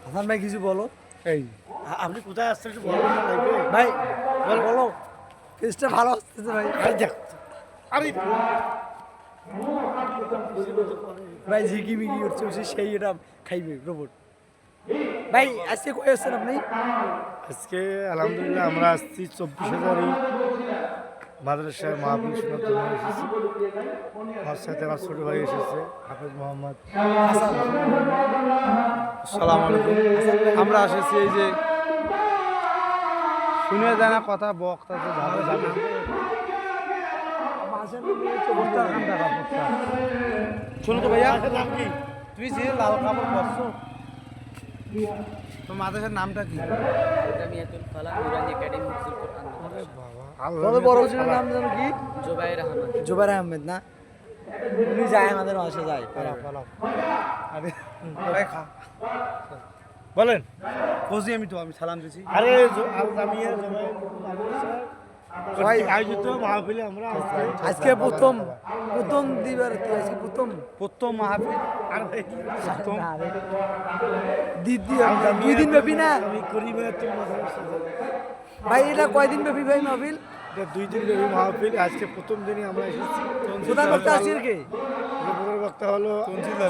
হাসান ভাই কিছু বলো। এই আপনি কোথায় আসছেন একটু বলবেন না লাইভে? ভাই বলো, পেজটা ভালো আসতেছে ভাই। আরে দেখ, আরে ভাই ঝিকি মিকি করছে বসে, সেই এটা খাইবে রোবট। ভাই আজকে কই আসছেন আপনি? আজকে আলহামদুলিল্লাহ আমরা আসছি 24,000 মাদ্রাসায় মাহফিল শোনার জন্য এসেছি। আমার সাথে আমার ছোট ভাই এসেছে হাফেজ মোহাম্মদ। আসসালামু আলাইকুম। আমরা এসেছি এই যে শুনে যায় না কথা বক্তা তো ভালো জানে। শোনো তো ভাইয়া, নাম কি? তুই যে লাল কাপড় পরছো, তোর মাদ্রাসার নামটা কি? জামিয়াতুল ফালাহ নুরানি একাডেমি হিফজুল কোরআন মাদ্রাসা। তবে বড় ছেলের নাম জানো কি? জুবাইর আহমদ। জুবাইর আহমেদ না? উনি যায় আমাদের বাসা যায়। আরে ভাই খা বলেন। বুঝি আমি তো আমি সালাম দিছি। আরে আল জামিয়া জমায়েত ভাই আয়োজিত মাহফিলে আমরা আজকে প্রথম দিবার, আজকে প্রথম মাহফিল আর ভাই প্রথম দ্বিতীয় 2 দিন ব্যাপী না আমি করিমাতুল মাদ্রাসা ভাই? এটা কয়দিন ব্যাপী ভাই মাহফিল? এটা 2 দিন ধরে মাহফিল। আজকে প্রথম দিনই আমরা এসেছি। প্রধান বক্তা আসছে কে? প্রধান বক্তা হলো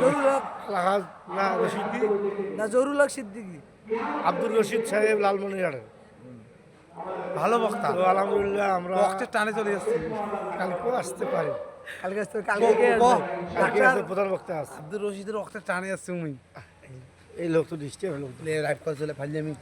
জরুল হক আলহাজ না রশিদি না জরুল হক সিদ্দিকী? আব্দুর রশিদ সাহেব লালমনিরহাটের। ভালো বক্তা। তো আলহামদুলিল্লাহ আমরা বক্তের টানে চলে যাচ্ছি। কালকেও আসতে পারি। কালকে আসতে কালকে কে ক- আসবে? কালকে ডাক্তার? আছে প্রধান বক্তা আছে। আব্দুর রশিদের বক্তের টানে যাচ্ছে উনি। এই লোক তো ডিস্টার্ব লোক। রাইট করে চলে ফাইলে আমি